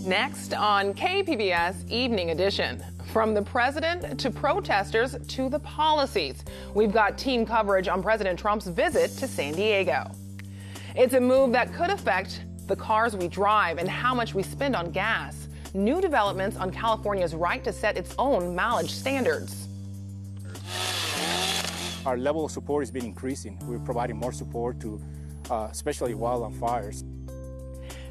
Next on KPBS Evening Edition. From the president to protesters to the policies, we've got team coverage on President Trump's visit to San Diego. It's a move that could affect the cars we drive and how much we spend on gas. New developments on California's right to set its own mileage standards. Our level of support has been increasing. We're providing more support to especially wildland fires.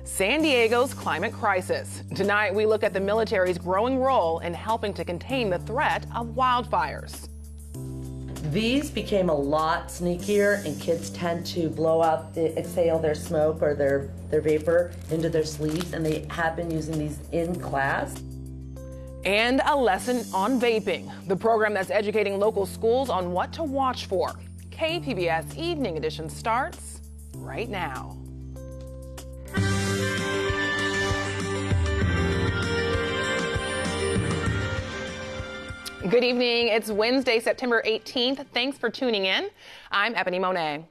San Diego's climate crisis. Tonight, we look at the military's growing role in helping to contain the threat of wildfires. These became a lot sneakier, and kids tend to blow out, exhale their smoke or their vapor into their sleeves, and they have been using these in class. And a lesson on vaping, the program that's educating local schools on what to watch for. KPBS Evening Edition starts right now. Good evening. It's Wednesday, September 18th. Thanks for tuning in. I'm Ebony Monet.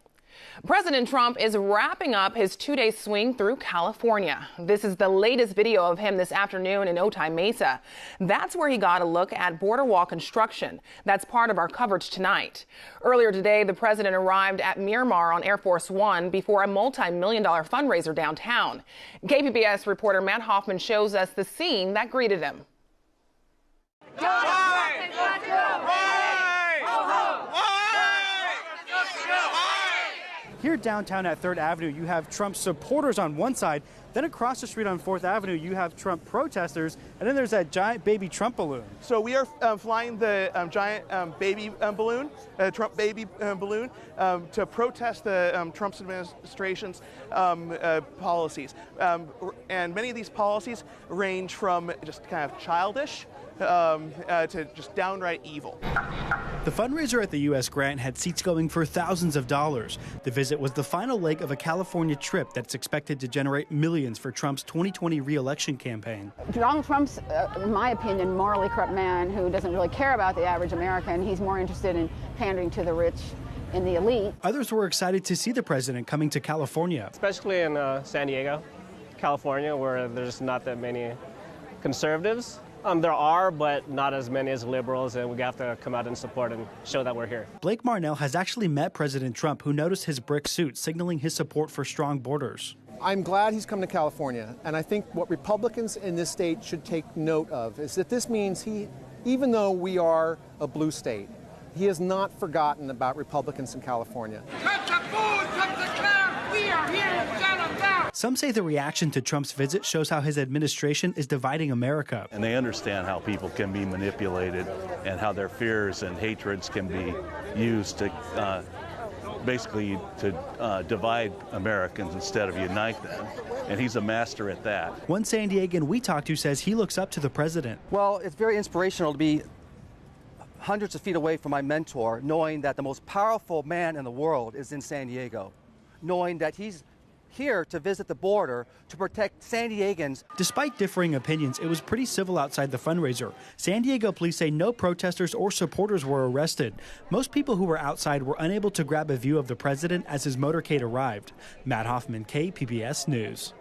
President Trump is wrapping up his two-day swing through California. This is the latest video of him this afternoon in Otay Mesa. That's where he got a look at border wall construction. That's part of our coverage tonight. Earlier today, the president arrived at Miramar on Air Force One before a multi-million-dollar fundraiser downtown. KPBS reporter Matt Hoffman shows us the scene that greeted him. Here downtown at 3rd Avenue, you have Trump supporters on one side. Then across the street on 4th Avenue, you have Trump protesters. And then there's that giant baby Trump balloon. So we are flying the giant baby balloon, Trump baby balloon, to protest the Trump's administration's policies. And many of these policies range from just kind of childish to just downright evil. The fundraiser at the U.S. Grant had seats going for thousands of dollars. The visit was the final leg of a California trip that's expected to generate millions for Trump's 2020 re-election campaign. Donald Trump's, in my opinion, morally corrupt man who doesn't really care about the average American. He's more interested in pandering to the rich and the elite. Others were excited to see the president coming to California. Especially in San Diego, California, where there's not that many conservatives. There are, but not as many as liberals, and we have to come out and support and show that we're here. Blake Marnell has actually met President Trump, who noticed his brick suit, signaling his support for strong borders. I'm glad he's come to California, and I think what Republicans in this state should take note of is that this means even though we are a blue state, he has not forgotten about Republicans in California. Some say the reaction to Trump's visit shows how his administration is dividing America. And they understand how people can be manipulated and how their fears and hatreds can be used to basically to divide Americans instead of unite them. And he's a master at that. One San Diegan we talked to says he looks up to the president. Well, it's very inspirational to be hundreds of feet away from my mentor, knowing that the most powerful man in the world is in San Diego, knowing that he's here to visit the border to protect San Diegans. Despite differing opinions, it was pretty civil outside the fundraiser. San Diego police say no protesters or supporters were arrested. Most people who were outside were unable to grab a view of the president as his motorcade arrived. Matt Hoffman, KPBS News.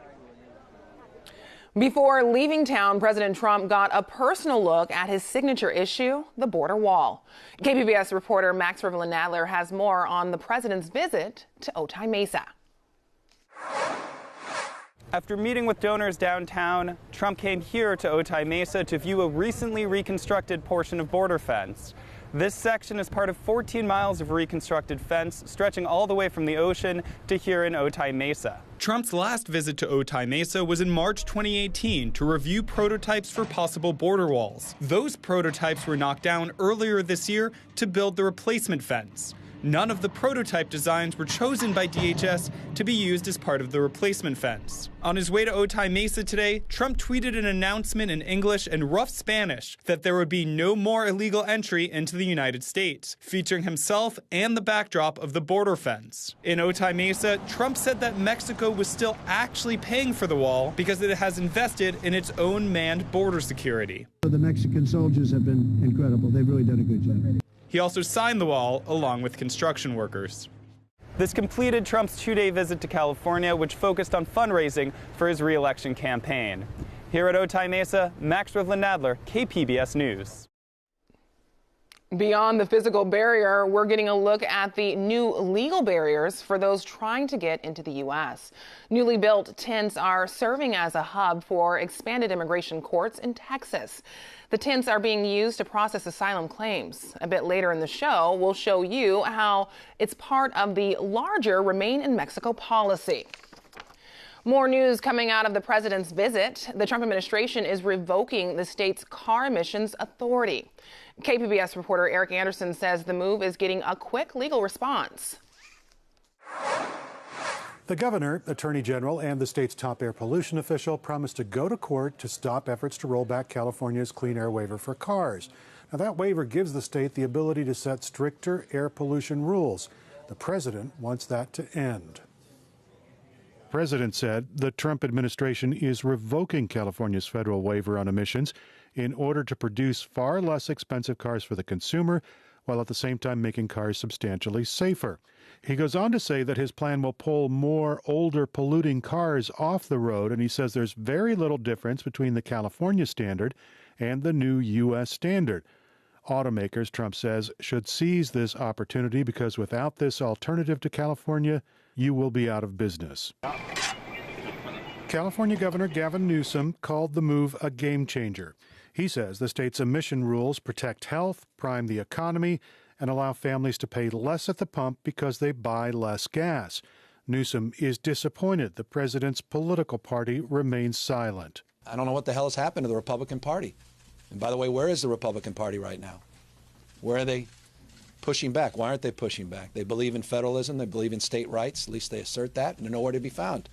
Before leaving town, President Trump got a personal look at his signature issue, the border wall. KPBS reporter Max Riverland-Nadler has more on the president's visit to Otay Mesa. After meeting with donors downtown, Trump came here to Otay Mesa to view a recently reconstructed portion of border fence. This section is part of 14 miles of reconstructed fence stretching all the way from the ocean to here in Otay Mesa. Trump's last visit to Otay Mesa was in March 2018 to review prototypes for possible border walls. Those prototypes were knocked down earlier this year to build the replacement fence. None of the prototype designs were chosen by DHS to be used as part of the replacement fence. On his way to Otay Mesa today, Trump tweeted an announcement in English and rough Spanish that there would be no more illegal entry into the United States, featuring himself and the backdrop of the border fence. In Otay Mesa, Trump said that Mexico was still actually paying for the wall because it has invested in its own manned border security. The Mexican soldiers have been incredible. They've really done a good job. He also signed the wall along with construction workers. This completed Trump's two-day visit to California, which focused on fundraising for his re-election campaign. Here at Otay Mesa, Max Rivlin-Nadler, KPBS News. Beyond the physical barrier, we're getting a look at the new legal barriers for those trying to get into the U.S. Newly built tents are serving as a hub for expanded immigration courts in Texas. The tents are being used to process asylum claims. A bit later in the show, we'll show you how it's part of the larger Remain in Mexico policy. More news coming out of the president's visit. The Trump administration is revoking the state's car emissions authority. KPBS reporter Eric Anderson says the move is getting a quick legal response. The governor, attorney general, and the state's top air pollution official promised to go to court to stop efforts to roll back California's clean air waiver for cars. Now, that waiver gives the state the ability to set stricter air pollution rules. The president wants that to end. The president said the Trump administration is revoking California's federal waiver on emissions in order to produce far less expensive cars for the consumer, while at the same time making cars substantially safer. He goes on to say that his plan will pull more older polluting cars off the road, and he says there's very little difference between the California standard and the new U.S. standard. Automakers, Trump says, should seize this opportunity because without this alternative to California, you will be out of business. California Governor Gavin Newsom called the move a game changer. He says the state's emission rules protect health, prime the economy, and allow families to pay less at the pump because they buy less gas. Newsom is disappointed the president's political party remains silent. I don't know what the hell has happened to the Republican Party. And by the way, where is the Republican Party right now? Where are they pushing back? Why aren't they pushing back? They believe in federalism. They believe in state rights. At least they assert that, and they're nowhere to be found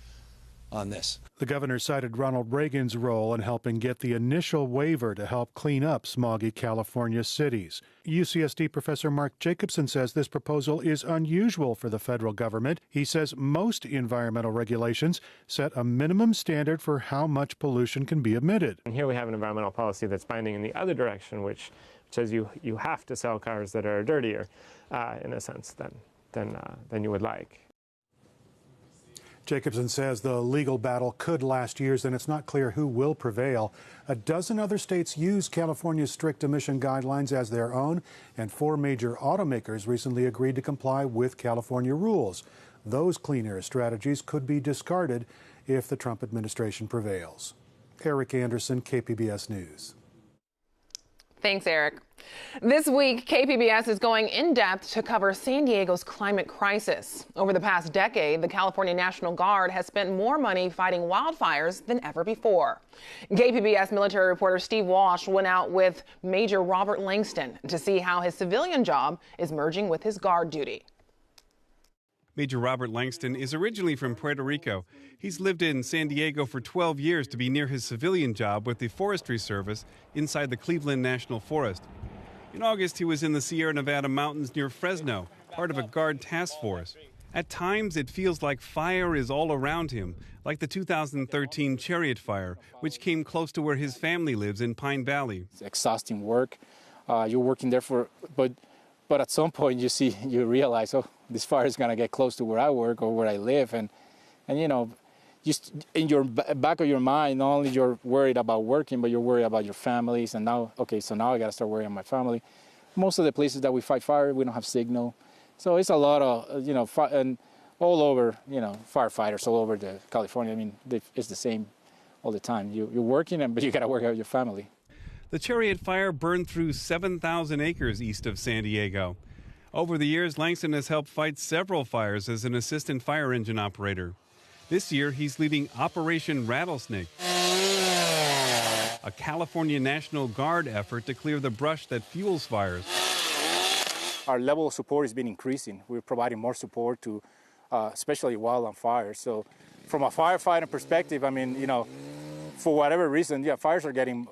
on this. The governor cited Ronald Reagan's role in helping get the initial waiver to help clean up smoggy California cities. UCSD professor Mark Jacobson says this proposal is unusual for the federal government. He says most environmental regulations set a minimum standard for how much pollution can be emitted. And here we have an environmental policy that's binding in the other direction, which says you have to sell cars that are dirtier, in a sense, than you would like. Jacobson says the legal battle could last years, and it's not clear who will prevail. A dozen other states use California's strict emission guidelines as their own, and 4 major automakers recently agreed to comply with California rules. Those clean air strategies could be discarded if the Trump administration prevails. Eric Anderson, KPBS News. Thanks, Eric. This week, KPBS is going in depth to cover San Diego's climate crisis. Over the past decade, the California National Guard has spent more money fighting wildfires than ever before. KPBS military reporter Steve Walsh went out with Major Robert Langston to see how his civilian job is merging with his guard duty. Major Robert Langston is originally from Puerto Rico. He's lived in San Diego for 12 years to be near his civilian job with the Forestry Service inside the Cleveland National Forest. In August, he was in the Sierra Nevada mountains near Fresno, part of a Guard task force. At times, it feels like fire is all around him, like the 2013 Chariot fire, which came close to where his family lives in Pine Valley. It's exhausting work. You're working there but at some point you realize, oh, this fire is going to get close to where I work or where I live. And you know, just in your back of your mind, not only you're worried about working, but you're worried about your families. And now, okay, so now I got to start worrying about my family. Most of the places that we fight fire, we don't have signal. So it's a lot of, and all over, firefighters all over California. I mean, it's the same all the time. You're working, but you got to work out your family. The Chariot fire burned through 7,000 acres east of San Diego. Over the years, Langston has helped fight several fires as an assistant fire engine operator. This year, he's leading Operation Rattlesnake, a California National Guard effort to clear the brush that fuels fires. Our level of support has been increasing. We're providing more support to especially wildland fires. So from a firefighting perspective, I mean, for whatever reason, fires are getting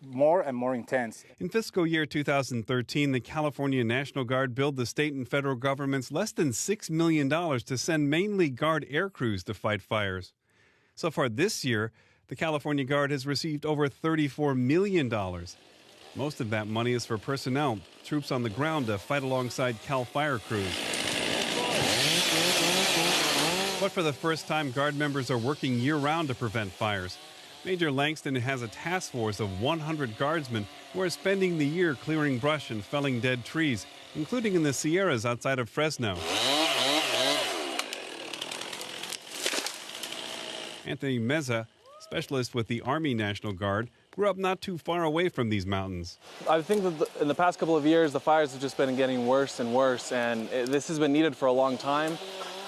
more and more intense. In fiscal year 2013, the California National Guard billed the state and federal governments less than $6 million to send mainly Guard air crews to fight fires. So far this year, the California Guard has received over $34 million. Most of that money is for personnel, troops on the ground to fight alongside Cal Fire crews. But for the first time, Guard members are working year-round to prevent fires. Major Langston has a task force of 100 guardsmen who are spending the year clearing brush and felling dead trees, including in the Sierras outside of Fresno. Otay Mesa, specialist with the Army National Guard, grew up not too far away from these mountains. I think that in the past couple of years, the fires have just been getting worse and worse, and this has been needed for a long time.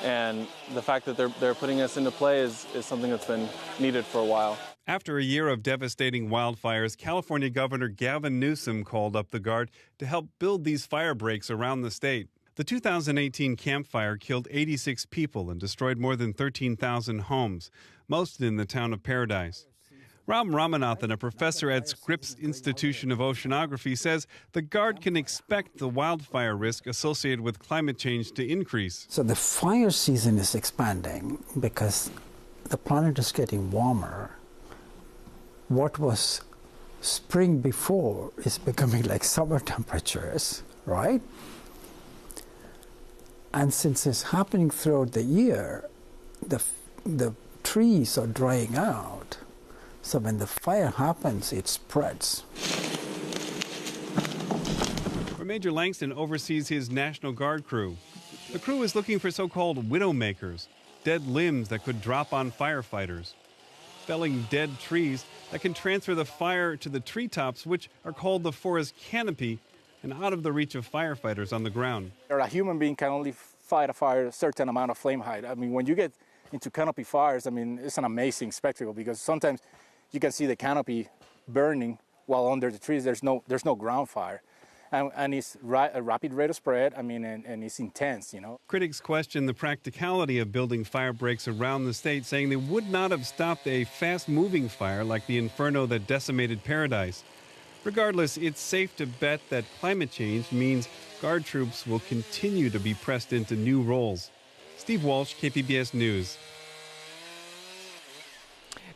And the fact that they're putting us into play is something that's been needed for a while. After a year of devastating wildfires, California Governor Gavin Newsom called up the Guard to help build these fire breaks around the state. The 2018 Camp Fire killed 86 people and destroyed more than 13,000 homes, most in the town of Paradise. Ram Ramanathan, a professor at Scripps Institution of Oceanography, says the Guard can expect the wildfire risk associated with climate change to increase. So the fire season is expanding because the planet is getting warmer. What was spring before is becoming like summer temperatures, right? And since it's happening throughout the year, the trees are drying out. So when the fire happens, it spreads. Major Langston oversees his National Guard crew. The crew is looking for so-called widowmakers, dead limbs that could drop on firefighters, felling dead trees that can transfer the fire to the treetops, which are called the forest canopy, and out of the reach of firefighters on the ground. A human being can only fight a fire a certain amount of flame height. I mean, when you get into canopy fires, I mean, it's an amazing spectacle because sometimes you can see the canopy burning while under the trees there's no ground fire. And it's a rapid rate of spread, I mean, and it's intense, you know. Critics question the practicality of building fire breaks around the state, saying they would not have stopped a fast-moving fire like the inferno that decimated Paradise. Regardless, it's safe to bet that climate change means Guard troops will continue to be pressed into new roles. Steve Walsh, KPBS News.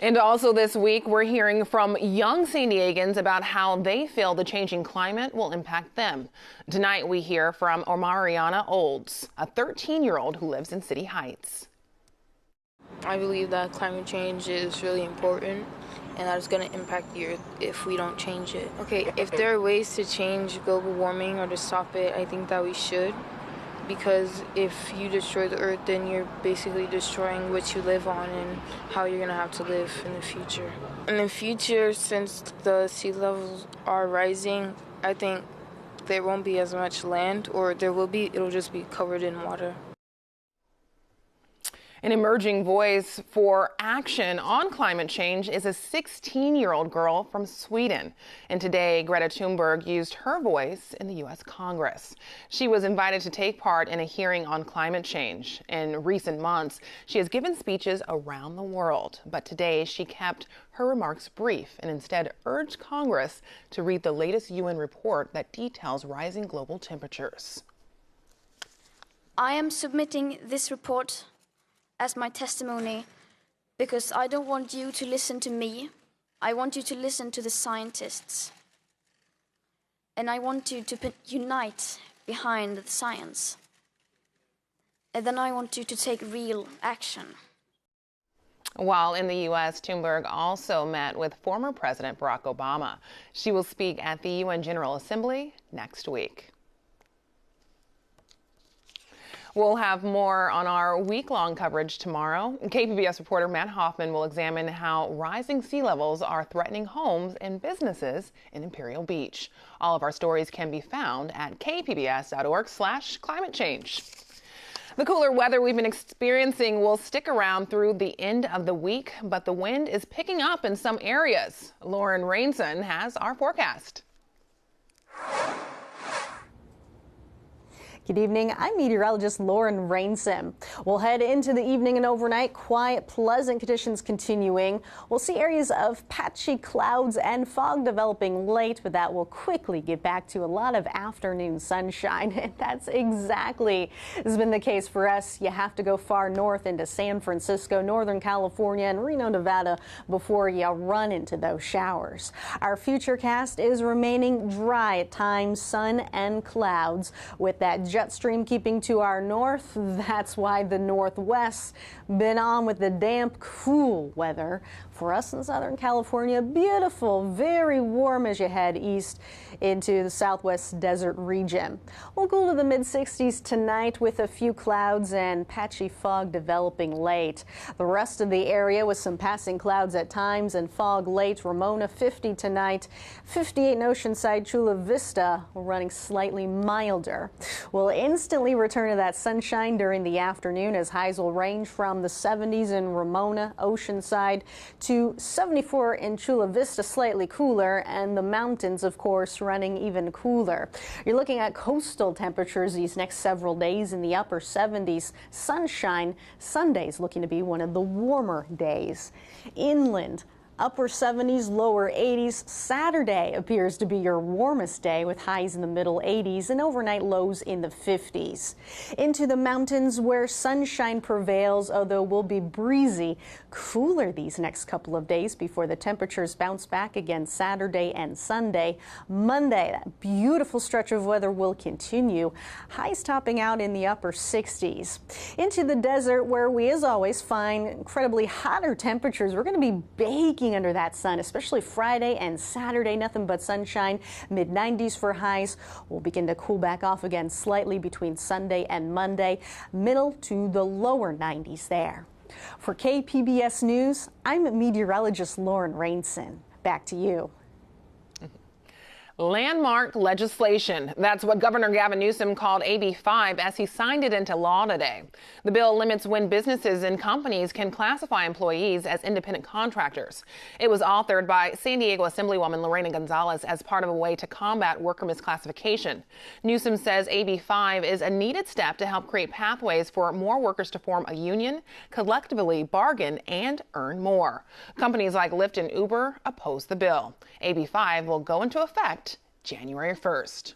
And also this week, we're hearing from young San Diegans about how they feel the changing climate will impact them. Tonight, we hear from Omariana Olds, a 13-year-old who lives in City Heights. I believe that climate change is really important and that it's going to impact the Earth if we don't change it. Okay, if there are ways to change global warming or to stop it, I think that we should. Because if you destroy the Earth, then you're basically destroying what you live on and how you're going to have to live in the future. In the future, since the sea levels are rising, I think there won't be as much land, or there will be, it'll just be covered in water. An emerging voice for action on climate change is a 16-year-old girl from Sweden. And today, Greta Thunberg used her voice in the U.S. Congress. She was invited to take part in a hearing on climate change. In recent months, she has given speeches around the world. But today, she kept her remarks brief and instead urged Congress to read the latest UN report that details rising global temperatures. I am submitting this report as my testimony because I don't want you to listen to me. I want you to listen to the scientists. And I want you to unite behind the science. And then I want you to take real action. While in the U.S., Thunberg also met with former President Barack Obama. She will speak at the UN General Assembly next week. We'll have more on our week-long coverage tomorrow. KPBS reporter Matt Hoffman will examine how rising sea levels are threatening homes and businesses in Imperial Beach. All of our stories can be found at kpbs.org/climate change. The cooler weather we've been experiencing will stick around through the end of the week, but the wind is picking up in some areas. Lauren Rainson has our forecast. Good evening. I'm meteorologist Lauren Rainson. We'll head into the evening and overnight. Quiet, pleasant conditions continuing. We'll see areas of patchy clouds and fog developing late, but that will quickly get back to a lot of afternoon sunshine. And that's exactly has been the case for us. You have to go far north into San Francisco, Northern California, and Reno, Nevada before you run into those showers. Our futurecast is remaining dry at times, sun and clouds with that jet stream keeping to our north. That's why the Northwest been on with the damp, cool weather For us in Southern California, beautiful, very warm as you head east into the southwest desert region. We'll cool to the mid-60s tonight with a few clouds and patchy fog developing late. The rest of the area with some passing clouds at times and fog late. Ramona 50 tonight, 58 in Oceanside, Chula Vista running slightly milder. We'll instantly return to that sunshine during the afternoon as highs will range from the 70s in Ramona, Oceanside to 74 in Chula Vista, slightly cooler, and the mountains, of course, running even cooler. You're looking at coastal temperatures these next several days in the upper 70s. Sunshine, Sunday's looking to be one of the warmer days. Inland, upper 70s, lower 80s. Saturday appears to be your warmest day with highs in the middle 80s and overnight lows in the 50s. Into the mountains where sunshine prevails, although will be breezy, cooler these next couple of days before the temperatures bounce back again Saturday and Sunday. Monday, that beautiful stretch of weather will continue. Highs topping out in the upper 60s. Into the desert where we, as always, find incredibly hotter temperatures. We're going to be baking under that sun, especially Friday and Saturday. Nothing but sunshine, mid-90s for highs. We'll begin to cool back off again slightly between Sunday and Monday, middle to the lower 90s there. For KPBS News, I'm meteorologist Lauren Rainson. Back to you. Landmark legislation. That's what Governor Gavin Newsom called AB 5 as he signed it into law today. The bill limits when businesses and companies can classify employees as independent contractors. It was authored by San Diego Assemblywoman Lorena Gonzalez as part of a way to combat worker misclassification. Newsom says AB 5 is a needed step to help create pathways for more workers to form a union, collectively bargain, and earn more. Companies like Lyft and Uber oppose the bill. AB 5 will go into effect January 1st.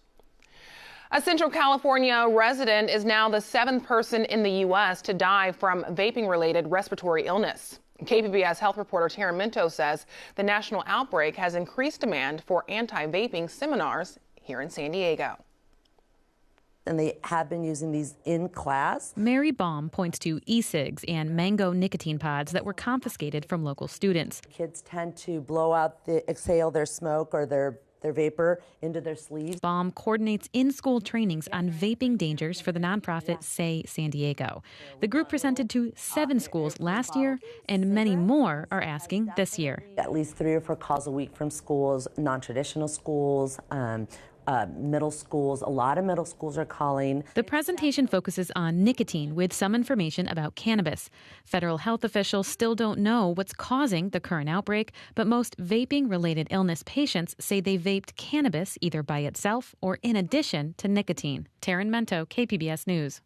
A Central California resident is now the 7th person in the U.S. to die from vaping-related respiratory illness. KPBS health reporter Tara Minto says the national outbreak has increased demand for anti-vaping seminars here in San Diego. And they have been using these in class. Mary Baum points to e-cigs and mango nicotine pods that were confiscated from local students. Kids tend to exhale their smoke or their vapor into their sleeves. Baum coordinates in-school trainings on vaping dangers for the nonprofit Say San Diego. The group presented to 7 schools last year, and many more are asking this year. At least 3 or 4 calls a week from schools, non-traditional schools, middle schools. A lot of middle schools are calling. The presentation focuses on nicotine with some information about cannabis. Federal health officials still don't know what's causing the current outbreak, but most vaping-related illness patients say they vaped cannabis either by itself or in addition to nicotine. Taryn Mento, KPBS News.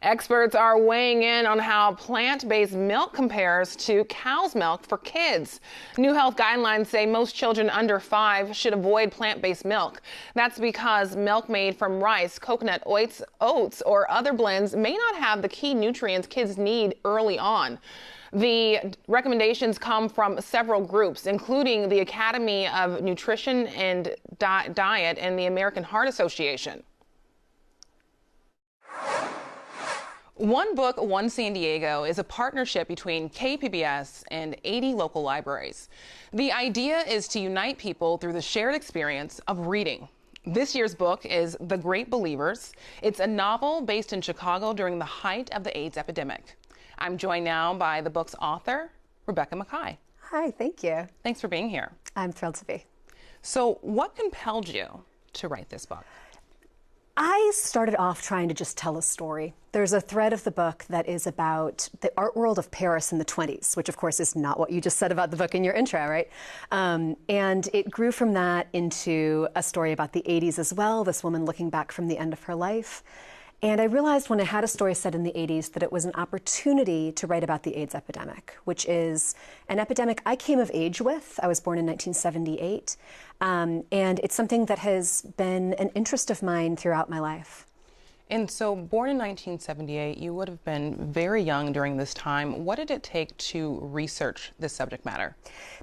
Experts are weighing in on how plant-based milk compares to cow's milk for kids. New health guidelines say most children under 5 should avoid plant-based milk. That's because milk made from rice, coconut, oats, or other blends may not have the key nutrients kids need early on. The recommendations come from several groups, including the Academy of Nutrition and Diet and the American Heart Association. One Book, One San Diego is a partnership between KPBS and 80 local libraries. The idea is to unite people through the shared experience of reading. This year's book is The Great Believers. It's a novel based in Chicago during the height of the AIDS epidemic. I'm joined now by the book's author, Rebecca Mackay. Hi, thank you. Thanks for being here. I'm thrilled to be. So what compelled you to write this book? I started off trying to just tell a story. There's a thread of the book that is about the art world of Paris in the 20s, which of course is not what you just said about the book in your intro, right? And it grew from that into a story about the 80s as well, this woman looking back from the end of her life. And I realized when I had a story set in the 80s that it was an opportunity to write about the AIDS epidemic, which is an epidemic I came of age with. I was born in 1978. And it's something that has been an interest of mine throughout my life. And so, born in 1978, you would have been very young during this time. What did it take to research this subject matter?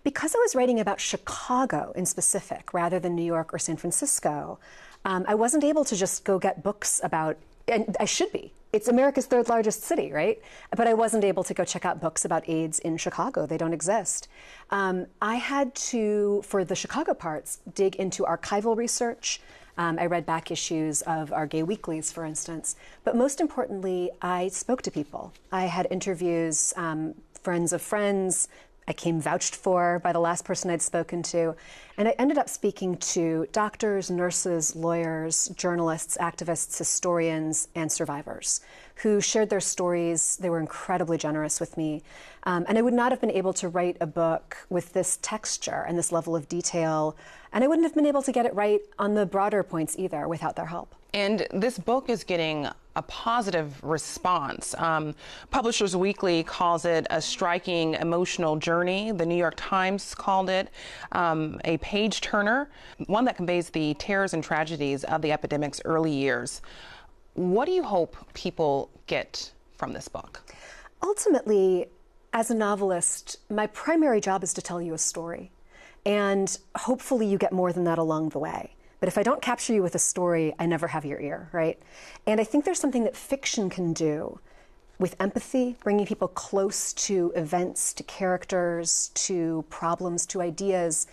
Because I was writing about Chicago in specific, rather than New York or San Francisco, I wasn't able to just go get books about, and I should be, it's America's third largest city, right? But I wasn't able to go check out books about AIDS in Chicago. They don't exist. I had to, for the Chicago parts, dig into archival research. I read back issues of our gay weeklies, for instance. But most importantly, I spoke to people. I had interviews, friends of friends. I came vouched for by the last person I'd spoken to. And I ended up speaking to doctors, nurses, lawyers, journalists, activists, historians, and survivors who shared their stories. They were incredibly generous with me. And I would not have been able to write a book with this texture and this level of detail. And I wouldn't have been able to get it right on the broader points either without their help. And this book is getting a positive response. Publishers Weekly calls it a striking emotional journey. The New York Times called it a page turner, one that conveys the terrors and tragedies of the epidemic's early years. What do you hope people get from this book? Ultimately, as a novelist, my primary job is to tell you a story. And hopefully you get more than that along the way. But if I don't capture you with a story, I never have your ear, right? And I think there's something that fiction can do with empathy, bringing people close to events, to characters, to problems, to ideas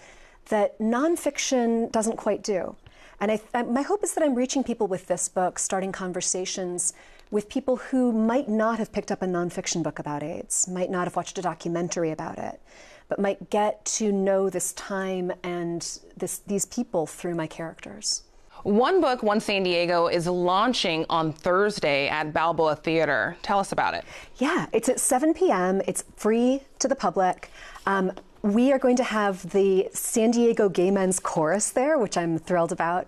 that nonfiction doesn't quite do. And my hope is that I'm reaching people with this book, starting conversations with people who might not have picked up a nonfiction book about AIDS, might not have watched a documentary about it, but might get to know this time and these people through my characters. One Book, One San Diego is launching on Thursday at Balboa Theater. Tell us about it. Yeah, it's at 7 p.m. It's free to the public. We are going to have the San Diego Gay Men's Chorus there, which I'm thrilled about.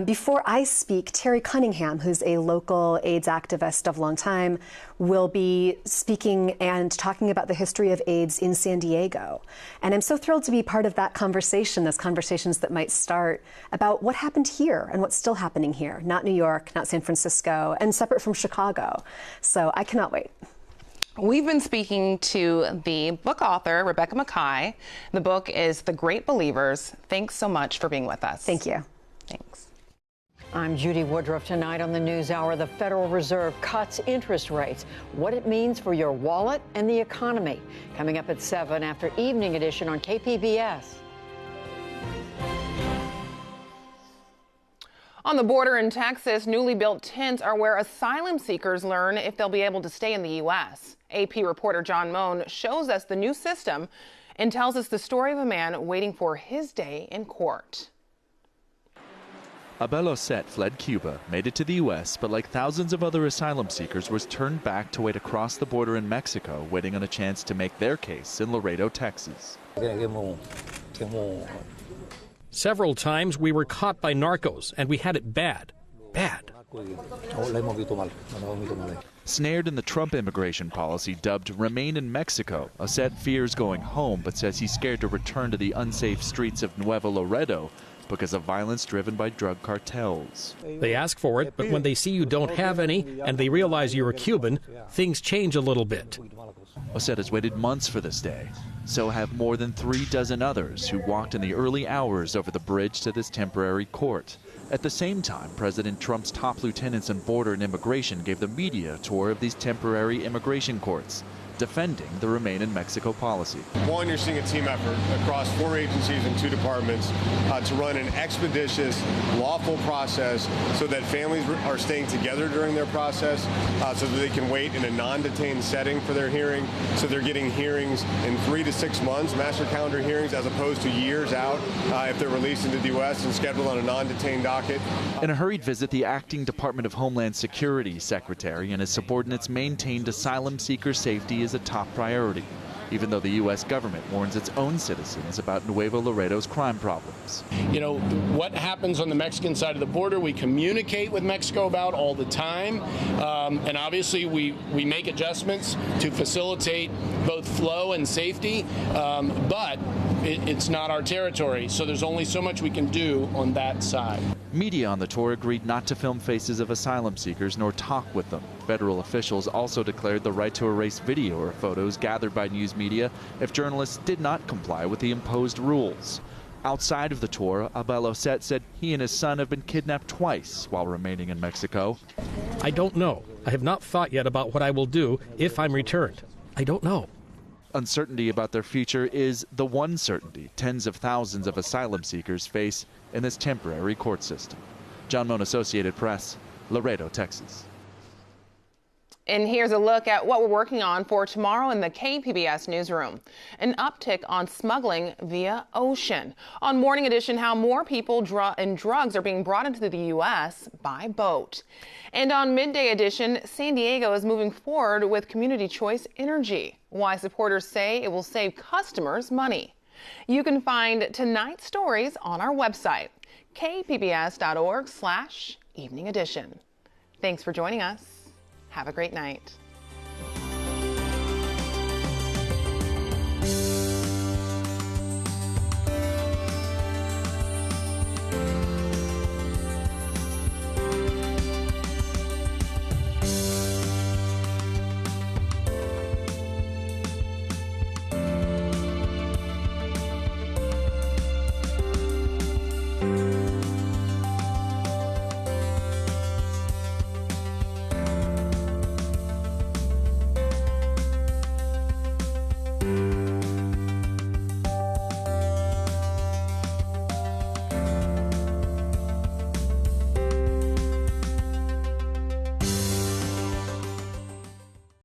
Before I speak, Terry Cunningham, who's a local AIDS activist of a long time, will be speaking and talking about the history of AIDS in San Diego. And I'm so thrilled to be part of that conversation, those conversations that might start about what happened here and what's still happening here, not New York, not San Francisco, and separate from Chicago. So I cannot wait. We've been speaking to the book author, Rebecca Makkai. The book is The Great Believers. Thanks so much for being with us. Thank you. Thanks. I'm Judy Woodruff. Tonight on the NewsHour, the Federal Reserve cuts interest rates, what it means for your wallet and the economy. Coming up at 7 after Evening Edition on KPBS. On the border in Texas, newly built tents are where asylum seekers learn if they'll be able to stay in the U.S. AP reporter John Moan shows us the new system and tells us the story of a man waiting for his day in court. Abel Osset fled Cuba, made it to the U.S., but like thousands of other asylum seekers, was turned back to wait across the border in Mexico, waiting on a chance to make their case in Laredo, Texas. Several times we were caught by narcos, and we had it bad. Bad. Snared in the Trump immigration policy dubbed Remain in Mexico, Osset fears going home but says he's scared to return to the unsafe streets of Nuevo Laredo because of violence driven by drug cartels. They ask for it, but when they see you don't have any and they realize you're a Cuban, things change a little bit. Osset has waited months for this day. So have more than 36 others who walked in the early hours over the bridge to this temporary court. At the same time, President Trump's top lieutenants in border and immigration gave the media a tour of these temporary immigration courts, defending the Remain in Mexico policy. One, you're seeing a team effort across 4 agencies and 2 departments to run an expeditious, lawful process so that families are staying together during their process, so that they can wait in a non-detained setting for their hearing, so they're getting hearings in 3 to 6 months, master calendar hearings, as opposed to years out if they're released into the U.S. and scheduled on a non-detained docket. In a hurried visit, the acting Department of Homeland Security Secretary and his subordinates maintained asylum seeker safety is a top priority, even though the U.S. government warns its own citizens about Nuevo Laredo's crime problems. You know, what happens on the Mexican side of the border, we communicate with Mexico about all the time, and obviously we make adjustments to facilitate both flow and safety, but it's not our territory, so there's only so much we can do on that side. Media on the tour agreed not to film faces of asylum seekers nor talk with them. Federal officials also declared the right to erase video or photos gathered by news media if journalists did not comply with the imposed rules. Outside of the tour, Abel Osset said he and his son have been kidnapped twice while remaining in Mexico. I don't know. I have not thought yet about what I will do if I'm returned. I don't know. Uncertainty about their future is the one certainty tens of thousands of asylum seekers face in this temporary court system. John Moen, Associated Press, Laredo, Texas. And here's a look at what we're working on for tomorrow in the KPBS newsroom. An uptick on smuggling via ocean. On Morning Edition, how more people and drugs are being brought into the U.S. by boat. And on Midday Edition, San Diego is moving forward with community choice energy. Why supporters say it will save customers money. You can find tonight's stories on our website, kpbs.org/evening edition. Thanks for joining us. Have a great night.